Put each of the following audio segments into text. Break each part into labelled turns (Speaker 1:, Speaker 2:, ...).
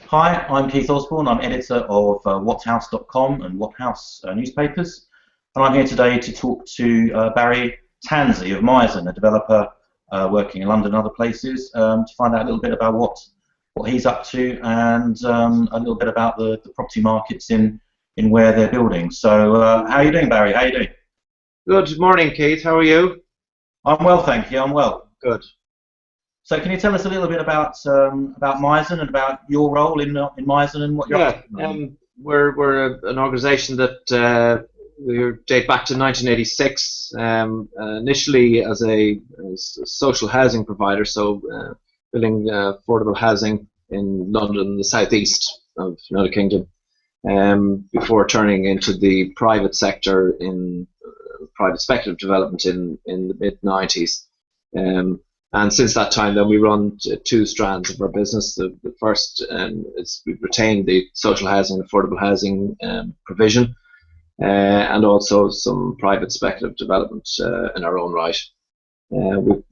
Speaker 1: Hi, I'm Keith Osborne. I'm editor of WhatHouse.com and WhatHouse newspapers, and I'm here today to talk to Barry Tansey of Myson, a developer working in London and other places, to find out a little bit about what he's up to and a little bit about the property markets in where they're building. So, how are you doing, Barry? How are you doing?
Speaker 2: Good morning, Keith. How are you?
Speaker 1: I'm well, thank you. I'm well.
Speaker 2: Good.
Speaker 1: So, can you tell us a little bit about Myson and about your role in Myson and what you're up
Speaker 2: Yeah,
Speaker 1: to?
Speaker 2: we're an organisation that we date back to 1986. Initially as a social housing provider, so building affordable housing in London, the southeast of the United Kingdom, before turning into the private sector in private speculative development in the mid 90s. And since that time, then we run two strands of our business. The first is we've retained the social housing, affordable housing provision, and also some private speculative development in our own right.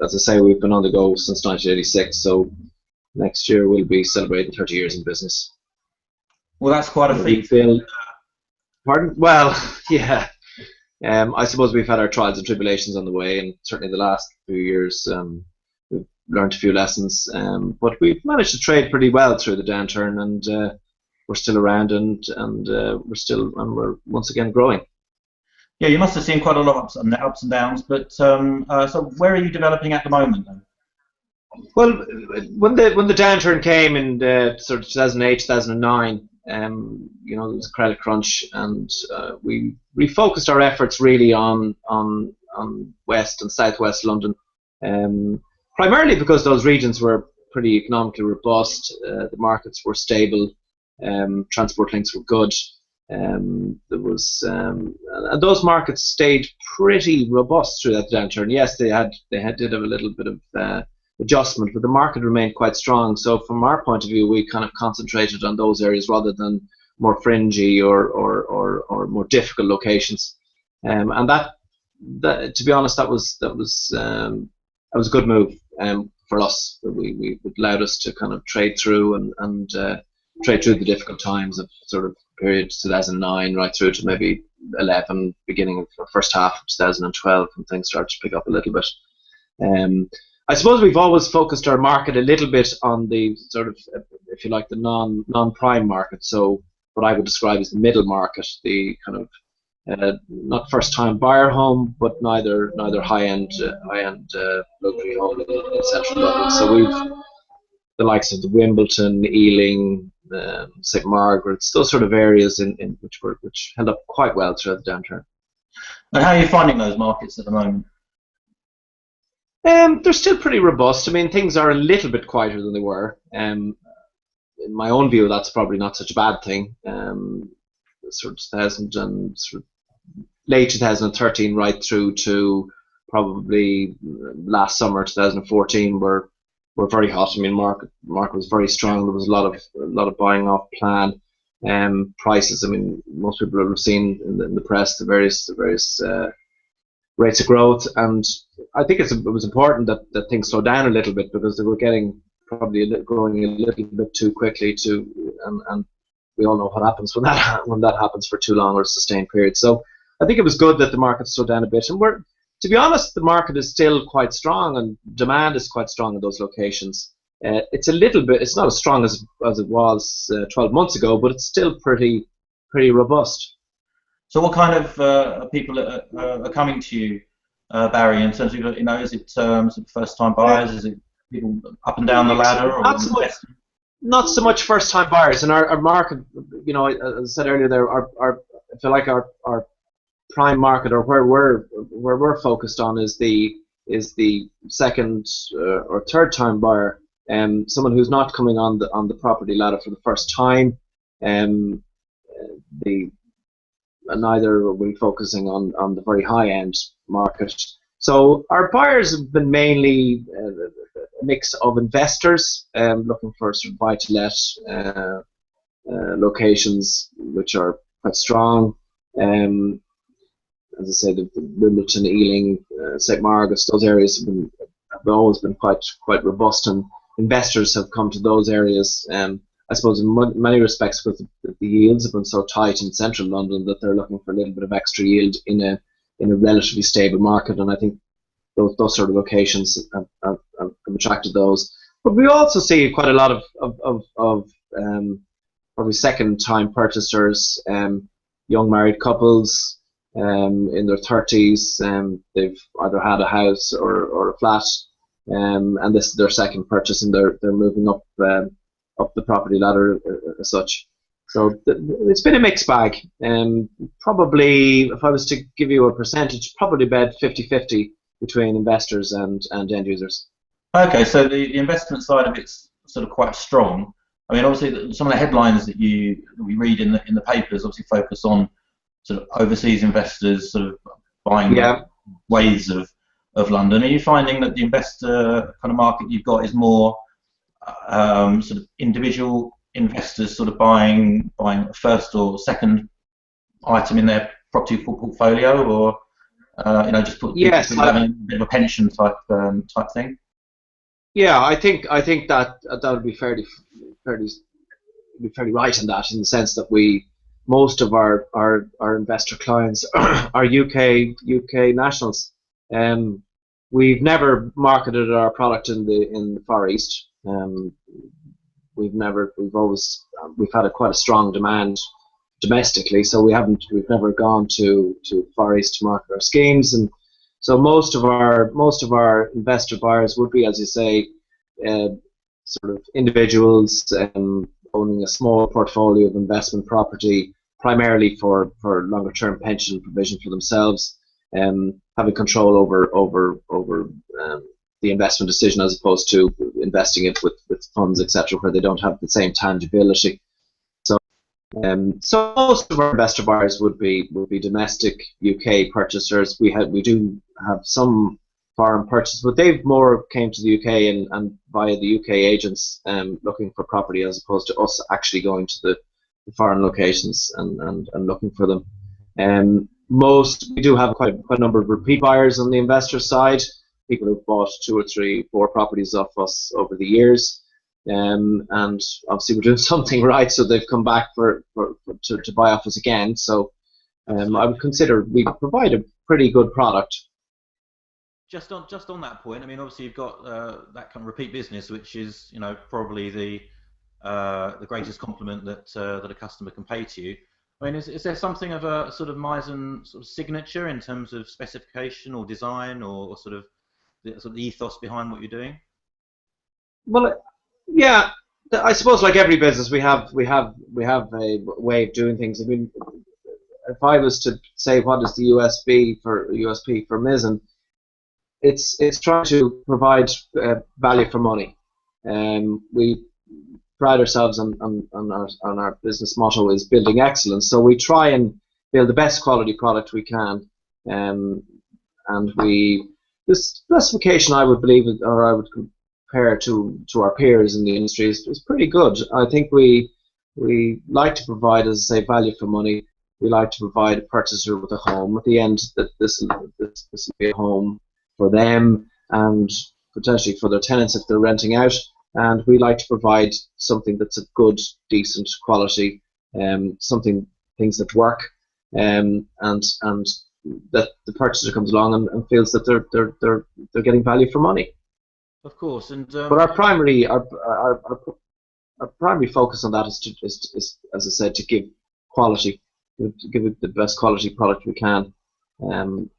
Speaker 2: As I say, we've been on the go since 1986, so next year we'll be celebrating 30 years in business.
Speaker 1: Well, that's quite a
Speaker 2: We
Speaker 1: feat.
Speaker 2: build, pardon? Well, yeah. I suppose we've had our trials and tribulations on the way, and certainly the last few years we've learned a few lessons. But we've managed to trade pretty well through the downturn, and we're still around, and we're once again growing.
Speaker 1: Yeah, you must have seen quite a lot of ups and downs. But so where are you developing at the moment then?
Speaker 2: Well, when the downturn came in sort of 2008, 2009, there was a credit crunch, and we refocused our efforts really on West and Southwest London, primarily because those regions were pretty economically robust. The markets were stable, transport links were good. And those markets stayed pretty robust through that downturn. Yes, they did have a little bit of adjustment, but the market remained quite strong. So from our point of view, we kind of concentrated on those areas rather than more fringy or more difficult locations. And that, to be honest, that was a good move for us. It allowed us to kind of trade through and trade through the difficult times of sort of period 2009 right through to maybe 11, beginning of the first half of 2012, when things started to pick up a little bit. I suppose we've always focused our market a little bit on the sort of, if you like, the non-prime market. So what I would describe as the middle market, the kind of not first-time buyer home, but neither high-end luxury home in central London. So we've the likes of the Wimbledon, Ealing, St Margaret's, those sort of areas in which held up quite well throughout the downturn.
Speaker 1: And how are you finding those markets at the moment?
Speaker 2: They're still pretty robust. I mean, things are a little bit quieter than they were. In my own view, that's probably not such a bad thing. Sort of 2000 and sort of late 2013, right through to probably last summer 2014, were very hot. I mean, market was very strong. There was a lot of buying off plan. Prices. I mean, most people have seen in the press the various rates of growth, and I think it was important that things slowed down a little bit, because they were growing a little bit too quickly and we all know what happens when that happens for too long or a sustained period. So I think it was good that the market slowed down a bit, and to be honest, the market is still quite strong, and demand is quite strong in those locations. It's not as strong as it was 12 months ago, but it's still pretty robust.
Speaker 1: So what kind of people are coming to you, Barry, in terms of, is it first-time buyers? Is it people up and down the ladder? Or
Speaker 2: not so much first-time buyers. And our market, as I said earlier, there, I feel like our prime market, or where we're focused on, is the second or third-time buyer, someone who's not coming on the property ladder for the first time. Neither are we focusing on the very high-end market. So our buyers have been mainly a mix of investors looking for sort of buy-to-let locations, which are quite strong. As I said, the Wimbledon, Ealing, St Margaret's, those areas have always been quite robust, and investors have come to those areas. I suppose in many respects, because the yields have been so tight in central London that they're looking for a little bit of extra yield in a relatively stable market, and I think those sort of locations have attracted those. But we also see quite a lot of probably second-time purchasers, young married couples in their 30s. They've either had a house or a flat, and this is their second purchase, and they're moving up the property ladder as such. So it's been a mixed bag. Probably, if I was to give you a percentage, probably about 50-50 between investors and end users.
Speaker 1: Okay, so the investment side of it's sort of quite strong. I mean, obviously, some of the headlines that we read in the papers obviously focus on sort of overseas investors sort of buying ways of London. Are you finding that the investor kind of market you've got is more sort of individual investors sort of buying a first or second item in their property portfolio, or just having a bit of a pension type thing?
Speaker 2: Yeah, I think that would be fairly right in that, in the sense that most of our investor clients are UK nationals. We've never marketed our product in the Far East. We've had quite a strong demand domestically, so we've never gone to Far East to market our schemes, and so most of our investor buyers would be, as you say, sort of individuals owning a small portfolio of investment property, primarily for longer term pension provision for themselves, having control over the investment decision, as opposed to investing it with funds, etc., where they don't have the same tangibility. So most of our investor buyers would be domestic UK purchasers. We do have some foreign purchase, but they've more came to the UK and via the UK agents looking for property, as opposed to us actually going to the foreign locations and looking for them. We do have quite a number of repeat buyers on the investor side, people who've bought 2 or 3, 4 properties off us over the years. And obviously we're doing something right, so they've come back to buy off us again. So I would consider we provide a pretty good product.
Speaker 1: Just on that point, I mean, obviously you've got that kind of repeat business, which is probably the greatest compliment that a customer can pay to you. I mean, is there something of a sort of Mizen sort of signature in terms of specification or design, or sort of the ethos behind what you're doing?
Speaker 2: Well, yeah, I suppose like every business, we have a way of doing things. I mean, if I was to say what is the USP for Mizen, it's trying to provide value for money. We pride ourselves on our business motto is building excellence. So we try and build the best quality product we can, and the specification, I would believe, or I would compare to our peers in the industry, is pretty good. I think we like to provide, as I say, value for money. We like to provide a purchaser with a home. At the end, that this will be a home for them and potentially for their tenants if they're renting out. And we like to provide something that's a good, decent quality, things that work, and that the purchaser comes along and feels that they're getting value for money.
Speaker 1: Of course, and
Speaker 2: but our primary focus on that is, as I said, to give quality, to give it the best quality product we can, and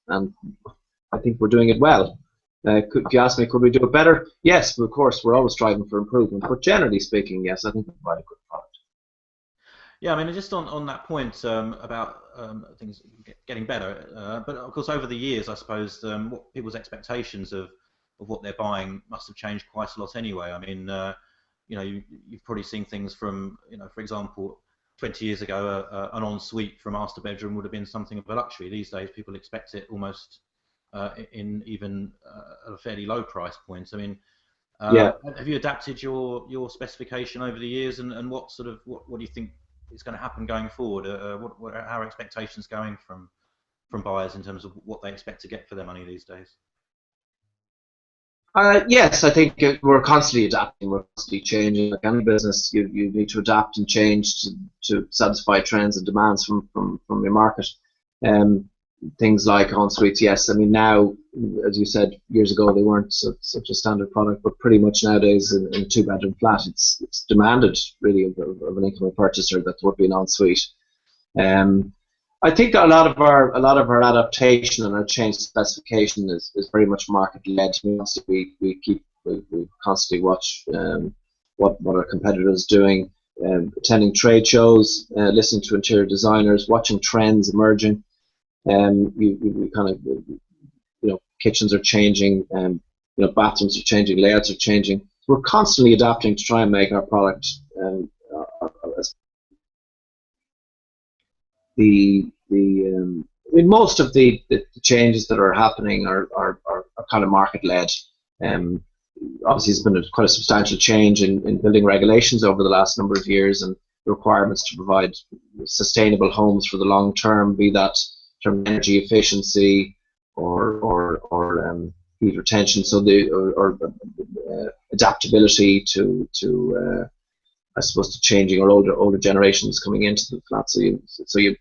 Speaker 2: I think we're doing it well. If you ask me, could we do it better? Yes, of course, we're always striving for improvement, but generally speaking, yes, I think we provide a good product.
Speaker 1: Yeah, I mean, just on that point about things getting better, but of course, over the years, I suppose what people's expectations of what they're buying must have changed quite a lot anyway. I mean, you've probably seen things from, for example, 20 years ago, an ensuite for a master bedroom would have been something of a luxury. These days, people expect it almost in even a fairly low price point. I mean, have you adapted your specification over the years, and what do you think is going to happen going forward? How are expectations going from buyers in terms of what they expect to get for their money these days?
Speaker 2: Yes, I think we're constantly adapting, we're constantly changing. Like any business, you need to adapt and change to satisfy trends and demands from your market. Um, Things like en suites, yes. I mean, now, as you said, years ago they weren't such a standard product, but pretty much nowadays in a two-bedroom flat, it's demanded really of an incoming purchaser that would be an en suite. Um, I think a lot of our adaptation and our change specification is very much market led. We constantly watch what our competitors doing, attending trade shows, listening to interior designers, watching trends emerging. We kind of kitchens are changing, bathrooms are changing, layouts are changing. We're constantly adapting to try and make our product as I mean, most of the changes that are happening are kind of market led. Um, Obviously, it's been quite a substantial change in building regulations over the last number of years, and the requirements to provide sustainable homes for the long term, be that in terms of energy efficiency or heat retention, so adaptability to I suppose to changing or older generations coming into the flat,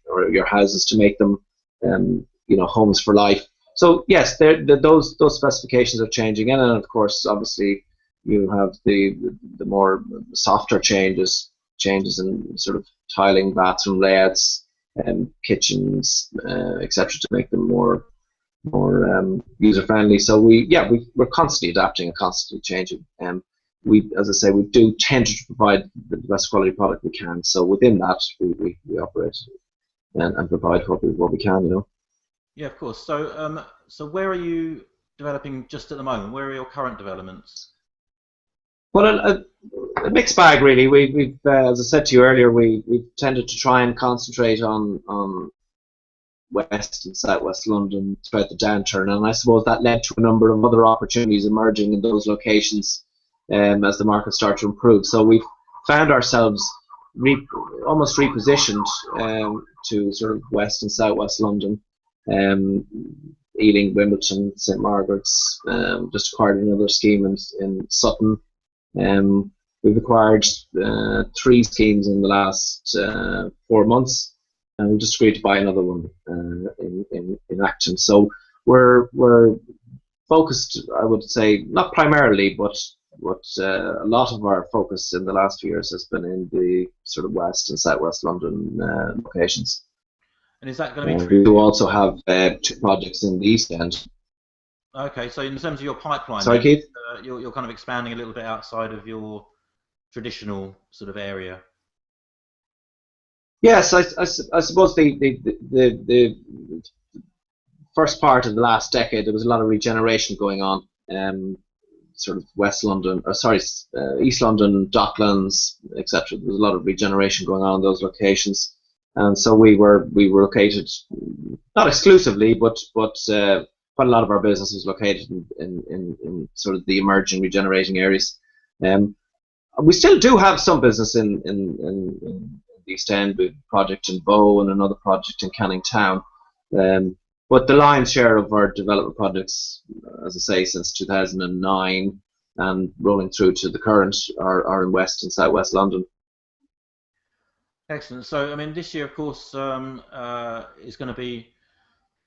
Speaker 2: or your houses to make them homes for life. So yes, those specifications are changing, and then of course, obviously, you have the more softer changes in sort of tiling, bathroom layouts, kitchens, etc., to make them more user friendly. So we're constantly adapting and constantly changing. As I say, we do tend to provide the best quality product we can. So within that, we operate and provide what we can.
Speaker 1: Yeah, of course. So where are you developing just at the moment? Where are your current developments?
Speaker 2: Well, a mixed bag really. We've as I said to you earlier, we've tended to try and concentrate on West and Southwest London throughout the downturn, and I suppose that led to a number of other opportunities emerging in those locations as the market started to improve. So we've found ourselves almost repositioned to sort of West and Southwest London, Ealing, Wimbledon, St Margaret's. Just acquired another scheme in Sutton. We've acquired 3 schemes in the last 4 months, and we just agreed to buy another one in Acton. So we're focused, I would say, not primarily, but a lot of our focus in the last few years has been in the sort of West and Southwest London locations.
Speaker 1: And is that going to be true?
Speaker 2: We do also have 2 projects in the East End.
Speaker 1: Okay, so in terms of your pipeline,
Speaker 2: sorry, Keith,
Speaker 1: you're kind of expanding a little bit outside of your traditional sort of area.
Speaker 2: Yes, I suppose the first part of the last decade there was a lot of regeneration going on. Sort of West London, East London, Docklands, etc. There was a lot of regeneration going on in those locations, and so we were located, not exclusively, but quite a lot of our business was located in sort of the emerging regenerating areas. We still do have some business in the East End, with a project in Bow and another project in Canning Town. But the lion's share of our development projects, as I say, since 2009 and rolling through to the current, are in West and Southwest London.
Speaker 1: Excellent. So, I mean, this year, of course, is going to be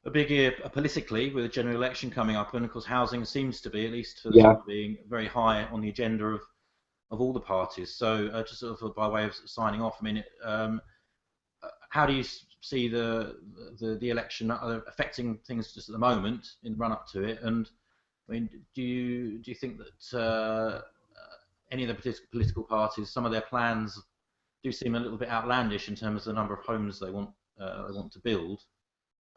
Speaker 1: a big year politically, with a general election coming up, and of course, housing seems to be, at least for the time being, very high on the agenda of all the parties. So, just sort of by way of signing off, I mean, how do you see the election affecting things just at the moment in the run up to it? And I mean, do you think that any of the political parties, some of their plans do seem a little bit outlandish in terms of the number of homes they want to build?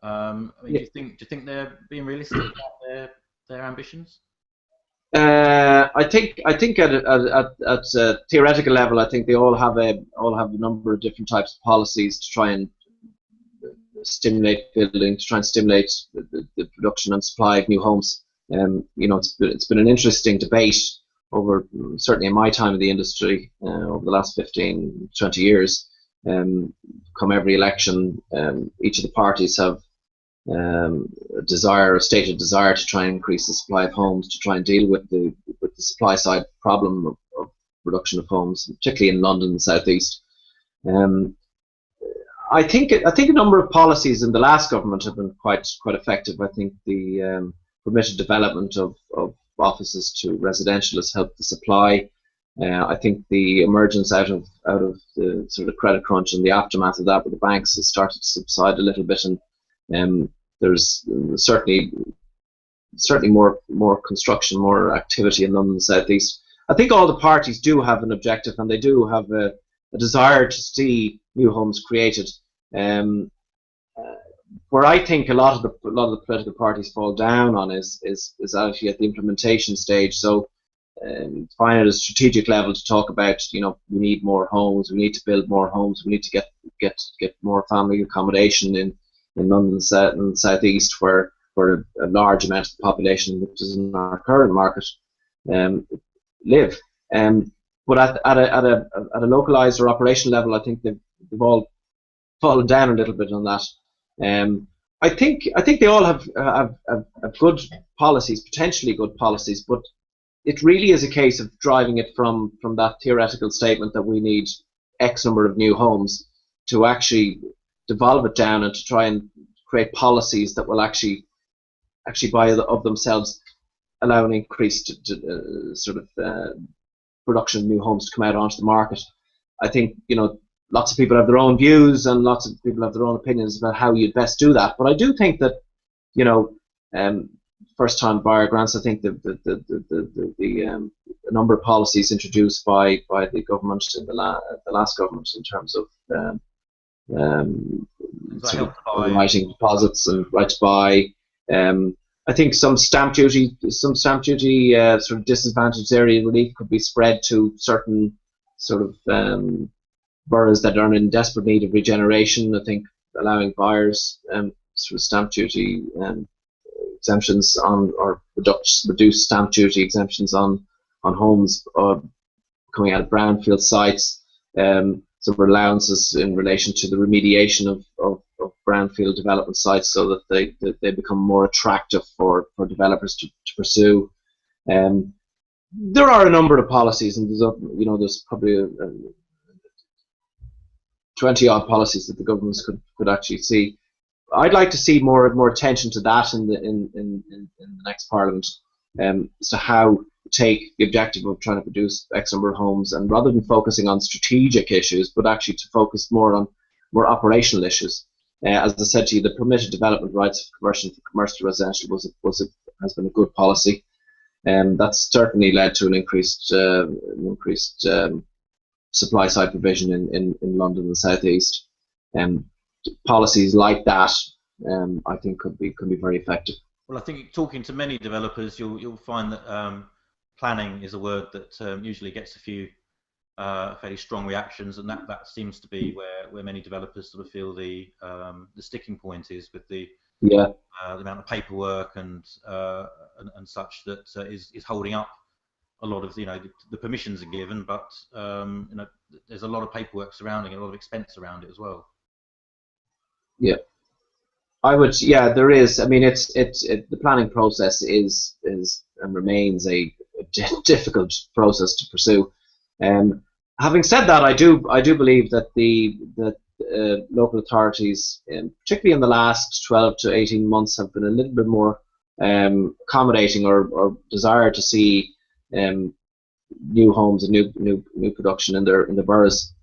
Speaker 1: I mean, do you think they're being realistic about their ambitions?
Speaker 2: I think at a theoretical level, I think they all have a number of different types of policies to try and stimulate building, to try and stimulate the production and supply of new homes. It's been an interesting debate over, certainly in my time in the industry, over the last 15, 20 years. Come every election, each of the parties have a stated desire to try and increase the supply of homes, to try and deal with the supply side problem of production of homes, particularly in London and South East. I think a number of policies in the last government have been quite effective. I think the permitted development of offices to residential has helped the supply. I think the emergence out of the sort of credit crunch and the aftermath of that with the banks has started to subside a little bit, and there's certainly more construction, more activity in London and South East. I think all the parties do have an objective, and they do have a desire to see new homes created. Where I think a lot of the political parties fall down on is actually at the implementation stage. So fine at a strategic level to talk about, we need more homes, we need to build more homes, we need to get more family accommodation in London and South East, where a large amount of the population, which is in our current market, live. But at a localized or operational level, I think they've all fallen down a little bit on that. I think they all have good policies, potentially good policies, but it really is a case of driving it from that theoretical statement that we need X number of new homes to actually devolve it down and to try and create policies that will actually by of themselves allow an increased production of new homes to come out onto the market. I think lots of people have their own views and lots of people have their own opinions about how you'd best do that. But I do think that first-time buyer grants. I think the number of policies introduced by the government in the last government in terms of writing deposits and right to buy. I think some stamp duty sort of disadvantaged area relief could be spread to certain sort of boroughs that are in desperate need of regeneration. I think allowing buyers sort of stamp duty exemptions on, or reduced stamp duty exemptions on homes coming out of brownfield sites, some allowances in relation to the remediation of brownfield development sites, so that they become more attractive for developers to pursue. There are a number of policies, and there's probably 20 odd policies that the governments could actually see. I'd like to see more attention to that in the next Parliament, as to how to take the objective of trying to produce X number of homes, and rather than focusing on strategic issues, but actually to focus more on more operational issues. As I said to you, the permitted development rights of conversion from commercial to residential has been a good policy, and that's certainly led to an increased supply side provision in London and South East. Policies like that, I think, could be very effective.
Speaker 1: Well, I think talking to many developers, you'll find that planning is a word that usually gets a few fairly strong reactions, and that seems to be where many developers sort of feel the sticking point is, with the amount of paperwork and such that is holding up a lot of the permissions are given, but there's a lot of paperwork surrounding it, a lot of expense around it as well.
Speaker 2: Yeah, I would. Yeah, there is. I mean, the planning process is and remains a difficult process to pursue. Having said that, I do believe that the local authorities, particularly in the last 12 to 18 months, have been a little bit more accommodating or desire to see new homes and new production in their boroughs.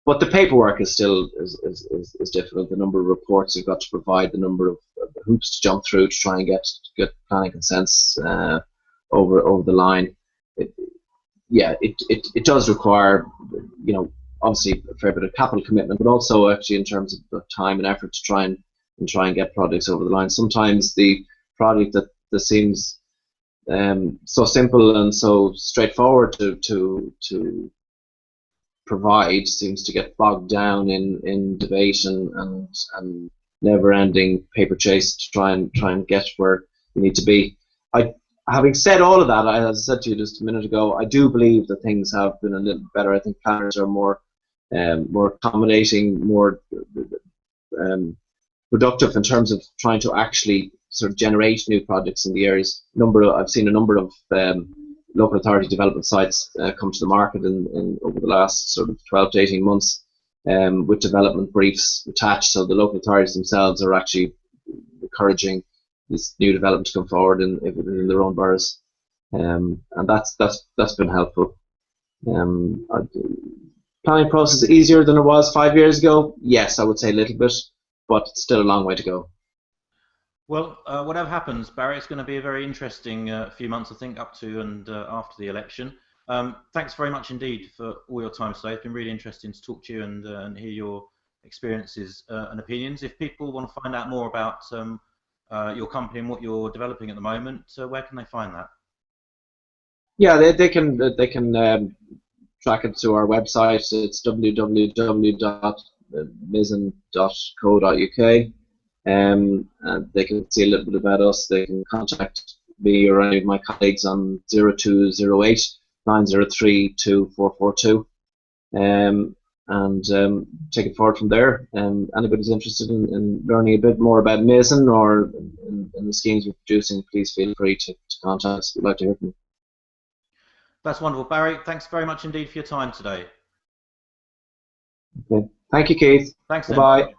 Speaker 2: But the paperwork is still is difficult. The number of reports you've got to provide, the number of hoops to jump through to try and get planning consents over the line. It does require, obviously a fair bit of capital commitment, but also actually in terms of time and effort to try and get projects over the line. Sometimes the project that seems so simple and so straightforward to provide seems to get bogged down in debate and never-ending paper chase to try and get where we need to be. Having said all of that, as I said to you just a minute ago, I do believe that things have been a little better. I think planners are more accommodating, more productive in terms of trying to actually sort of generate new projects in the areas. I've seen a number of local authority development sites come to the market in over the last sort of 12 to 18 months with development briefs attached. So the local authorities themselves are actually encouraging this new development to come forward in their own boroughs, and that's been helpful. Planning process easier than it was 5 years ago? Yes, I would say a little bit, but still a long way to go.
Speaker 1: Well, whatever happens, Barry, it's going to be a very interesting few months, I think, up to and after the election. Thanks very much indeed for all your time today. It's been really interesting to talk to you and hear your experiences and opinions. If people want to find out more about your company and what you're developing at the moment, where can they find that?
Speaker 2: Yeah, they can track it to our website. It's www.mizzen.co.uk. And they can see a little bit about us. They can contact me or any of my colleagues on 0208 903 2442 and take it forward from there. Anybody's interested in learning a bit more about Mizzen or in the schemes we're producing, please feel free to contact us. We'd like to hear from you.
Speaker 1: That's wonderful, Barry. Thanks very much indeed for your time today.
Speaker 2: Okay. Thank you, Keith.
Speaker 1: Thanks.
Speaker 2: Bye.